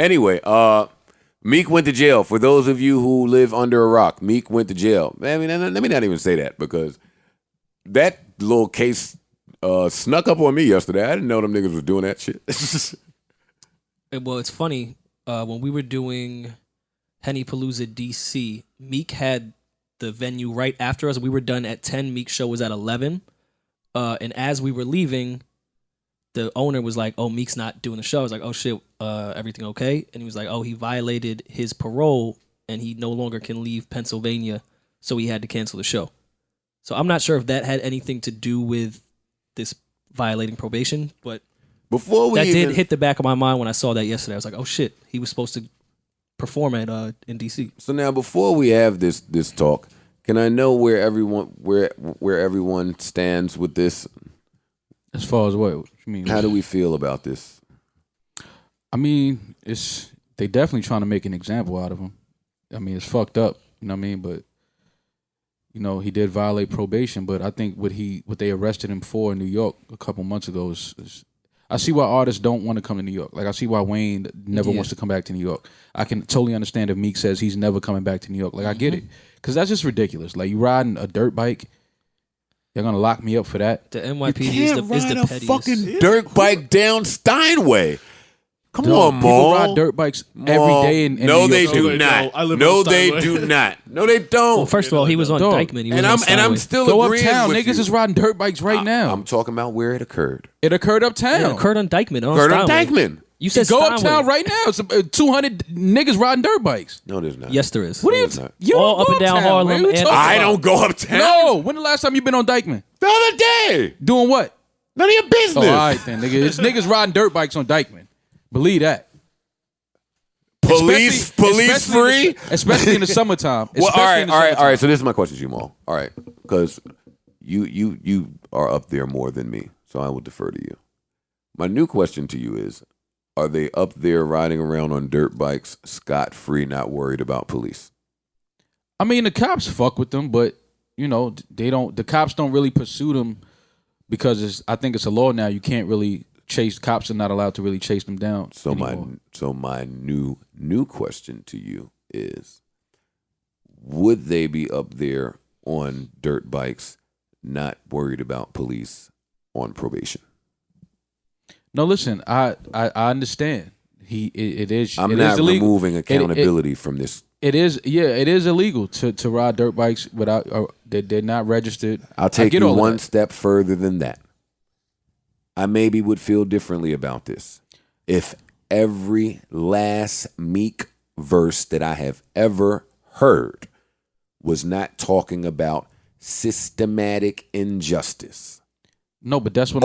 Anyway, Meek went to jail. For those of you who live under a rock, Meek went to jail. I mean, let me not even say that because that little case snuck up on me yesterday. I didn't know them niggas was doing that shit. Well, it's funny. When we were doing Hennypalooza DC, Meek had the venue right after us. We were done at 10. Meek's show was at 11. And as we were leaving, the owner was like, "Oh, Meek's not doing the show." I was like, "Oh shit, everything okay?" And he was like, "Oh, he violated his parole and he no longer can leave Pennsylvania, so he had to cancel the show." So I'm not sure if that had anything to do with this violating probation, but did hit the back of my mind when I saw that yesterday. I was like, "Oh shit, he was supposed to perform at in DC." So now, before we have this talk, can I know where everyone stands with this? As far as what you mean? How do we feel about this? I mean, they definitely trying to make an example out of him. I mean, it's fucked up. You know what I mean? But he did violate probation. But I think what they arrested him for in New York a couple months ago is I see why artists don't want to come to New York. Like, I see why Wayne never wants to come back to New York. I can totally understand if Meek says he's never coming back to New York. Like, I get it. Because that's just ridiculous. Like, you riding a dirt bike, you're going to lock me up for that? The NYPD is the pettiest. Fucking dirt bike down Steinway. Come on, Mo. People ride dirt bikes every day in No, New they York. do not. No, they do not. No, they don't. Well, first of all, he was on Dykeman. He was on Steinway. I'm still Go agreeing uptown. with Niggas you. is riding dirt bikes right now. I'm talking about where it occurred. It occurred uptown. Yeah, it occurred on Dykeman. Occurred on Dykeman. You said Go Steinway. uptown right now. It's 200 niggas riding dirt bikes. No, there's not. Yes, there is. What are you All don't up go and down uptown, Harlem man. What you and- talking I about? don't go uptown. No. When the last time you been on Dykeman? The other day. Doing what? None of your business. Oh, all right then, nigga. It's niggas riding dirt bikes on Dykeman. Believe that. Police free? Especially in the summertime. Well, all Especially in the summertime. right. So this is my question to you, Mal. All right, because you are up there more than me, so I will defer to you. My new question to you is: are they up there riding around on dirt bikes, scot free, not worried about police? I mean, the cops fuck with them, but they don't. The cops don't really pursue them because I think it's a law now. You can't really chase. Cops are not allowed to really chase them down. So my new question to you is: would they be up there on dirt bikes, not worried about police on probation? No, listen. I understand. It is. I'm it not is illegal. removing accountability from this. It is. Yeah, it is illegal to ride dirt bikes without. They're not registered. I'll take you one step further than that. I maybe would feel differently about this if every last Meek verse that I have ever heard was not talking about systematic injustice. No, but that's what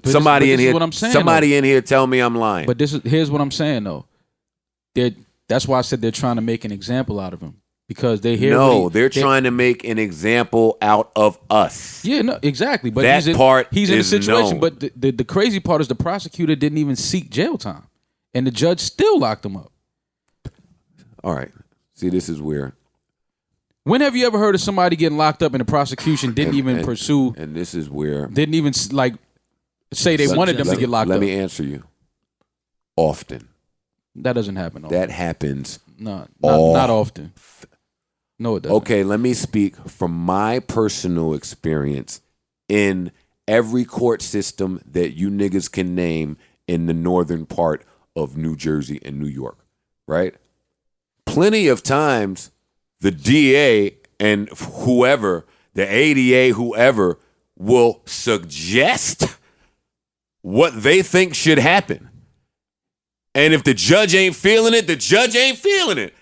somebody in here. What I'm saying, somebody in here tell me I'm lying. But here's what I'm saying though. That's why I said they're trying to make an example out of him because they're trying to make an example out of us. Yeah, no, exactly. But he's in a situation. known. But the crazy part is the prosecutor didn't even seek jail time, and the judge still locked him up. All right. See, this is where. When have you ever heard of somebody getting locked up and the prosecution didn't even pursue? And this is where didn't even say they wanted them to get locked up. Let me answer you. Often. That doesn't happen often. That happens. No, not often. No, it doesn't. Okay, let me speak from my personal experience in every court system that you niggas can name in the northern part of New Jersey and New York, right? Plenty of times the DA and whoever, the ADA, whoever, will suggest what they think should happen. And if the judge ain't feeling it, the judge ain't feeling it.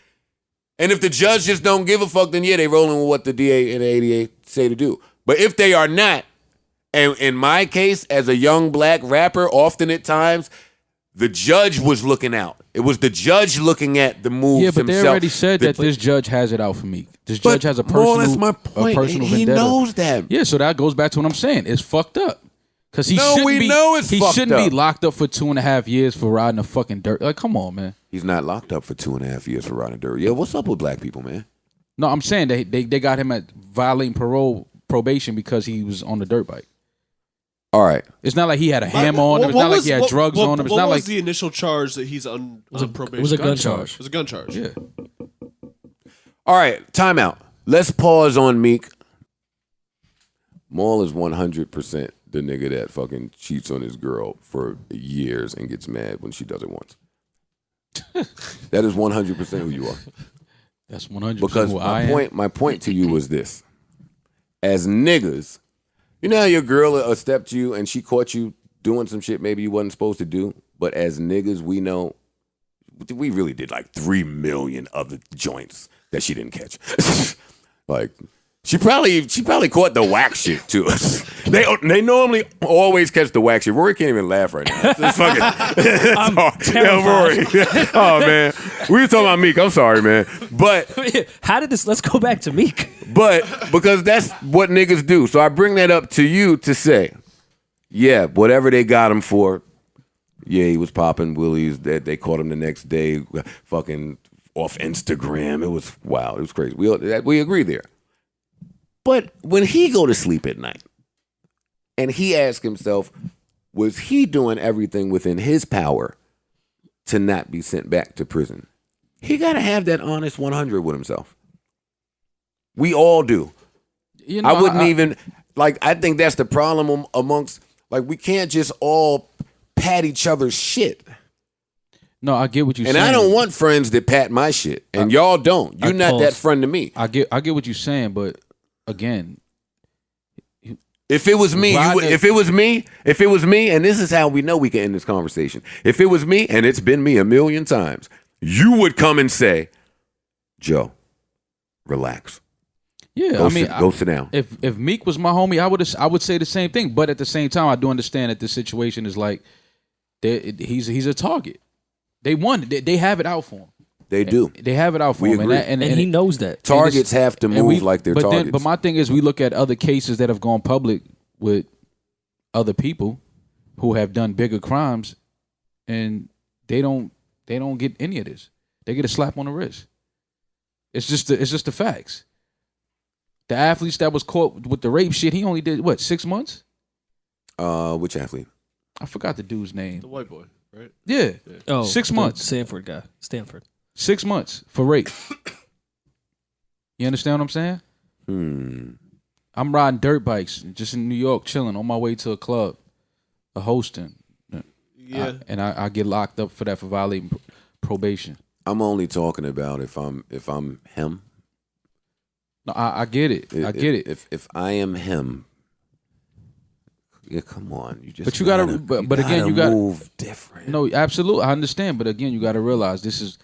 And if the judge just don't give a fuck, then yeah, they rolling with what the DA and the ADA say to do. But if they are not, and in my case, as a young black rapper, often at times, the judge was looking out. It was the judge looking at the moves himself. Yeah, but they already said that this judge has it out for me. This judge has a personal that's my point. A personal He vendetta. knows that. Yeah, so that goes back to what I'm saying. It's fucked up. Because he shouldn't be locked up for 2.5 years for riding a fucking dirt. Like, come on, man. He's not locked up for 2.5 years for riding dirt. Yeah, what's up with black people, man? No, I'm saying they got him at violating probation because he was on the dirt bike. All right. It's not like he had a hammer on him. It's not like he had drugs on him. It's not what like was the initial charge that he's on probation? It was a gun charge. It was a gun charge. yeah. All right, time out. Let's pause on Meek. Mal is 100% the nigga that fucking cheats on his girl for years and gets mad when she does it once. That is 100% who you are. That's 100%. Because my point to you was this. As niggas, you know how your girl stepped you and she caught you doing some shit maybe you wasn't supposed to do? But as niggas, we know we really did like 3 million other joints that she didn't catch. Like, she probably caught the whack shit too. They normally always catch the whack shit. Rory can't even laugh right now. It's fucking, Rory. Oh man, we were talking about Meek. I'm sorry, man. But how did this? Let's go back to Meek. But because that's what niggas do, so I bring that up to you to say, yeah, whatever they got him for, yeah, he was popping willies. That they caught him the next day, fucking off Instagram. It was wild. It was crazy. We agree there. But when he go to sleep at night and he asks himself, was he doing everything within his power to not be sent back to prison? He got to have that honest 100 with himself. We all do. You know, I wouldn't even, like, I think that's the problem amongst, like, we can't just all pat each other's shit. No, I get what you're saying. And I don't want friends that pat my shit. And y'all don't. You're not that friend to me. I get what you're saying, but again, if it was me, if it was me, and this is how we know we can end this conversation. If it was me, and it's been me a million times, you would come and say, Joe, relax. Yeah, Go sit down. If Meek was my homie, I would say the same thing. But at the same time, I do understand that this situation is like he's a target. They won. They have it out for him. They do. They have it out for him, and he knows that. Targets have to move like they're targets. But my thing is, we look at other cases that have gone public with other people who have done bigger crimes, and they don't get any of this. They get a slap on the wrist. It's just the facts. The athletes that was caught with the rape shit, he only did what, 6 months? Which athlete? I forgot the dude's name. The white boy, right? Yeah. Oh, 6 months. Stanford guy. Stanford. 6 months for rape. You understand what I'm saying? I'm riding dirt bikes just in New York, chilling on my way to a club, hosting. Yeah. I get locked up for that for violating probation. I'm only talking about if I'm him. No, I get it. I get it. If I am him, yeah, come on. You just. But you gotta. But again, you gotta move different. No, absolutely, I understand. But again, you gotta realize this is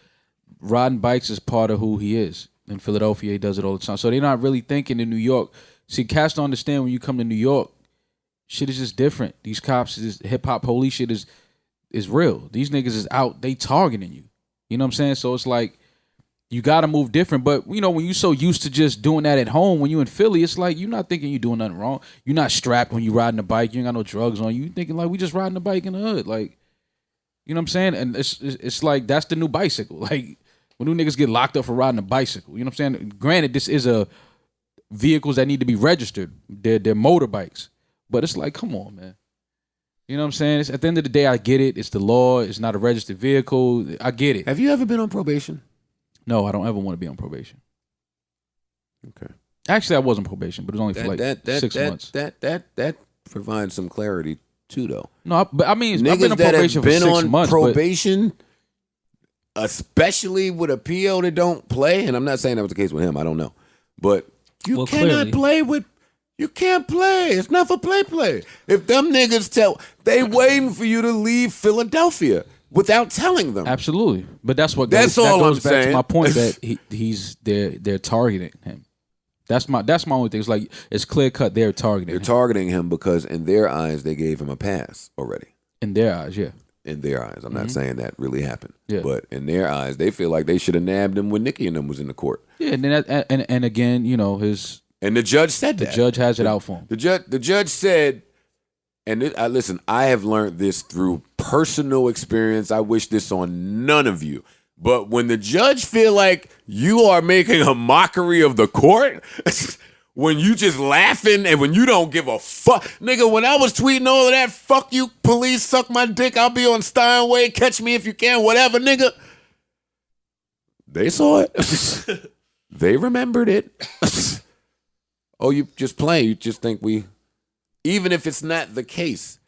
riding bikes is part of who he is. In Philadelphia, he does it all the time. So they're not really thinking in New York. See, cats don't understand when you come to New York, shit is just different. These cops, this hip hop police shit is real. These niggas is out. They targeting you. You know what I'm saying? So it's like. You got to move different. But, you know, when you're so used to just doing that at home, when you in Philly, it's like you're not thinking you're doing nothing wrong. You're not strapped when you're riding a bike. You ain't got no drugs on you. You're thinking like we just riding a bike in the hood. Like, you know what I'm saying? And it's like that's the new bicycle. Like, when new niggas get locked up for riding a bicycle. You know what I'm saying? Granted, this is vehicles that need to be registered. They're motorbikes. But it's like, come on, man. You know what I'm saying? At the end of the day, I get it. It's the law. It's not a registered vehicle. I get it. Have you ever been on probation? No, I don't ever want to be on probation. Okay. Actually, I was on probation, but it was only for 6 months. That provides some clarity too, though. No, but I mean, Niggas I've been on probation that have been for 6 on months. Probation, especially with a PO that don't play, and I'm not saying that was the case with him. I don't know, but you cannot play with. You can't play. It's not for play. If them niggas they waiting for you to leave Philadelphia. Without telling them. Absolutely. But that's what goes back saying. to my point that they're targeting him. That's my only thing. It's like it's clear cut they're targeting him. They're targeting him because in their eyes they gave him a pass already. In their eyes, yeah. In their eyes. I'm not saying that really happened. Yeah. But in their eyes, they feel like they should have nabbed him when Nicki and them was in the court. Yeah, and then and again, you know, and the judge said the judge has it out for him. The judge said, and listen, I have learned this through personal experience. I wish this on none of you. But when the judge feel like you are making a mockery of the court, when you just laughing and when you don't give a fuck. Nigga, when I was tweeting all of that, fuck you, police, suck my dick, I'll be on Steinway, catch me if you can, whatever, nigga. They saw it. They remembered it. Oh, you just playing. You just think even if it's not the case,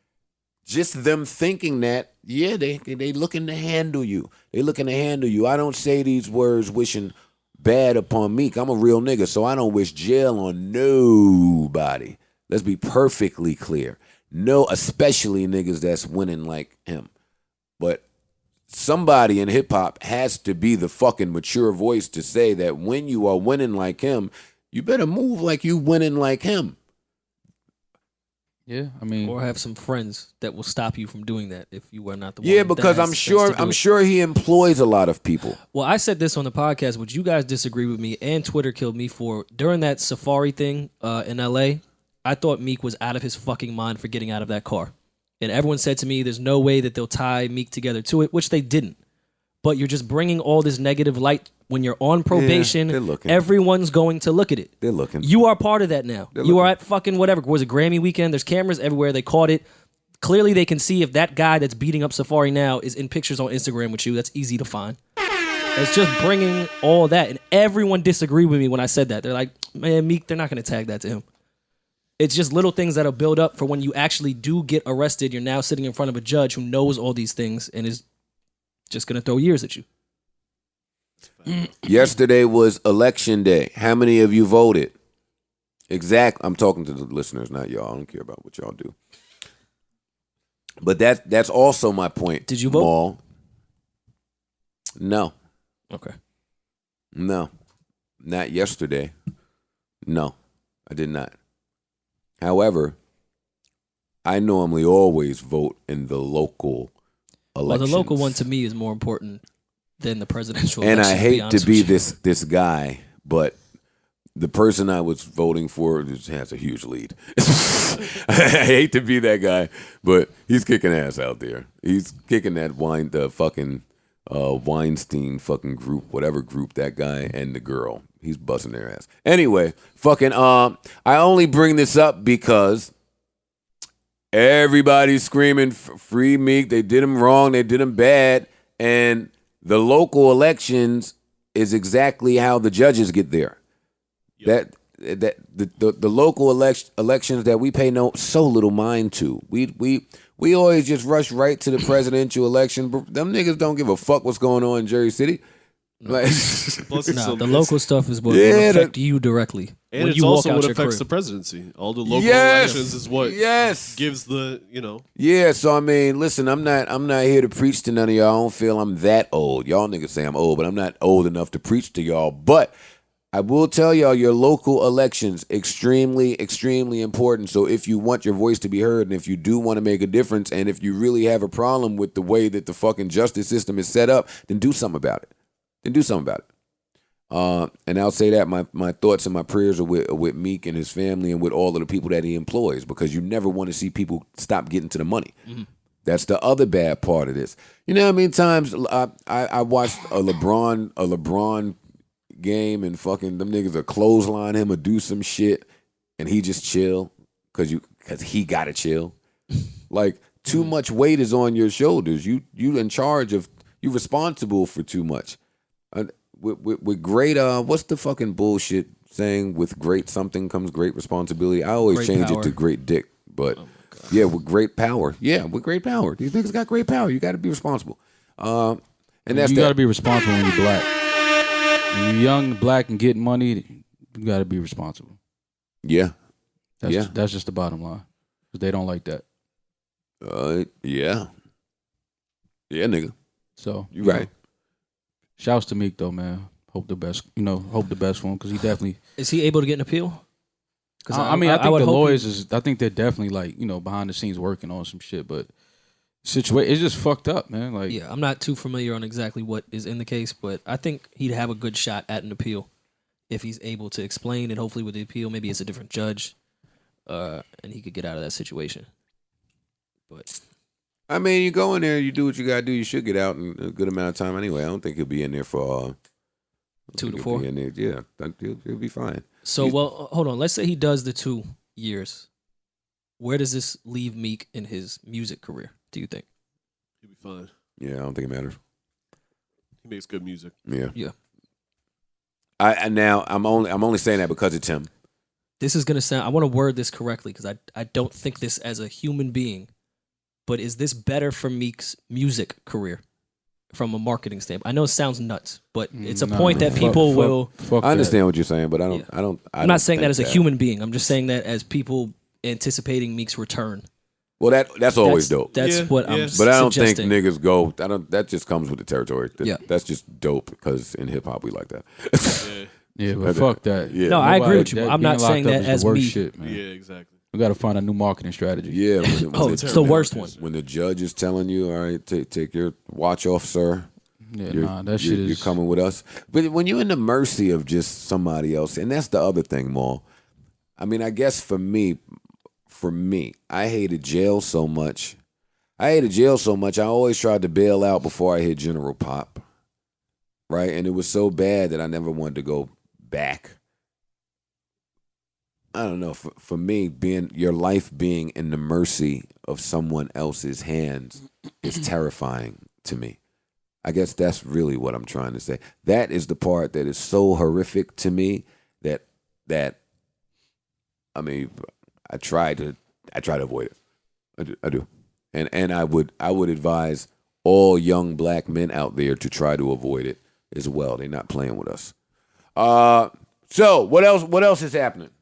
just them thinking that, yeah, they looking to handle you. They looking to handle you. I don't say these words wishing bad upon Meek. I'm a real nigga, so I don't wish jail on nobody. Let's be perfectly clear. No, especially niggas that's winning like him. But somebody in hip-hop has to be the fucking mature voice to say that when you are winning like him, you better move like you winning like him. Yeah, I mean, or have some friends that will stop you from doing that if you are not the one. Yeah, because I'm sure he employs a lot of people. Well, I said this on the podcast, which you guys disagree with me, and Twitter killed me for during that safari thing in LA. I thought Meek was out of his fucking mind for getting out of that car, and everyone said to me, "There's no way that they'll tie Meek together to it," which they didn't. But you're just bringing all this negative light. When you're on probation, they're looking. Everyone's going to look at it. They're looking. You are part of that now. You are at fucking whatever. Was it Grammy weekend? There's cameras everywhere. They caught it. Clearly, they can see if that guy that's beating up Safari now is in pictures on Instagram with you. That's easy to find. It's just bringing all that. And everyone disagreed with me when I said that. They're like, man, Meek, they're not going to tag that to him. It's just little things that'll build up for when you actually do get arrested. You're now sitting in front of a judge who knows all these things and is just going to throw years at you. Yesterday was election day. How many of you voted? I'm talking to the listeners, not y'all. I don't care about what y'all do. But that's also my point. Did you vote? Mal. No. Okay. No. Not yesterday. No, I did not. However, I normally always vote in the local elections. Well, the local one to me is more important than the presidential and election. I hate to be this guy, but the person I was voting for just has a huge lead. I hate to be that guy, but he's kicking ass out there. He's kicking that fucking Weinstein fucking group, whatever group that guy and the girl. He's busting their ass. Anyway, fucking I only bring this up because everybody's screaming free Meek. They did him wrong. They did him bad. And the local elections is exactly how the judges get there. Yep. The local elections that we pay so little mind to. We always just rush right to the presidential election. But them niggas don't give a fuck what's going on in Jersey City. Like, the local stuff is what will affect you directly. And when it's you also walk out what your affects crib. the presidency. All the local elections is what gives the, Yeah, so I mean, listen, I'm not here to preach to none of y'all. I don't feel I'm that old. Y'all niggas say I'm old, but I'm not old enough to preach to y'all. But I will tell y'all your local elections extremely, extremely important. So if you want your voice to be heard and if you do want to make a difference and if you really have a problem with the way that the fucking justice system is set up, then do something about it. And I'll say that my thoughts and my prayers are with Meek and his family and with all of the people that he employs, because you never want to see people stop getting to the money. Mm-hmm. That's the other bad part of this. You know how many times I watched a LeBron game and fucking them niggas will clothesline him or do some shit and he just chill because he gotta chill. Like, too much weight is on your shoulders. You in charge of, you responsible for too much. With great, what's the fucking bullshit saying? With great something comes great responsibility. I always great change power. It to great dick, but yeah, with great power. Yeah, with great power. These niggas got great power. You got to be responsible. And that's you got to be responsible when you're black. When you're young, black, and getting money, you got to be responsible. Yeah, that's just the bottom line. Because they don't like that. Yeah, nigga. So you right. Shouts to Meek though, man. Hope the best. Hope the best for him because he definitely. Is he able to get an appeal? I think the lawyers I think they're definitely behind the scenes working on some shit, but situation it's just fucked up, man. Like, yeah, I'm not too familiar on exactly what is in the case, but I think he'd have a good shot at an appeal if he's able to explain it. Hopefully, with the appeal, maybe it's a different judge, and he could get out of that situation. But I mean, you go in there, you do what you gotta do. You should get out in a good amount of time anyway. I don't think he'll be in there for 2 to 4. Yeah, I think he'll be fine. So, well, hold on. Let's say he does the 2 years. Where does this leave Meek in his music career, do you think? He'll be fine. Yeah, I don't think it matters. He makes good music. Yeah. Yeah. I'm only saying that because it's him. This is going to sound, I want to word this correctly because I don't think this as a human being, but is this better for Meek's music career from a marketing standpoint? I know it sounds nuts, but it's a point that people will. I understand what you're saying, but I'm not saying that as a human being. I'm just saying that as people anticipating Meek's return. Well, that's always dope. That's what I'm But I don't suggesting. think niggas go. That just comes with the territory. Yeah. That's just dope because in hip hop we like that. Yeah, but fuck that. Yeah. No, I agree with you. That I'm not being locked saying up that is the as worst me. shit, man. Yeah, exactly. We got to find a new marketing strategy. Yeah. It's the worst one. When the judge is telling you, all right, take your watch off, sir. Yeah, that shit is. You're coming with us. But when you're in the mercy of just somebody else, and that's the other thing, Maul. I mean, I guess for me, I hated jail so much. I always tried to bail out before I hit General Pop. Right? And it was so bad that I never wanted to go back. I don't know. For me, your life being in the mercy of someone else's hands is terrifying to me. I guess that's really what I'm trying to say. That is the part that is so horrific to me that I mean, I try to avoid it. I do. And I would advise all young black men out there to try to avoid it as well. They're not playing with us. So what else is happening?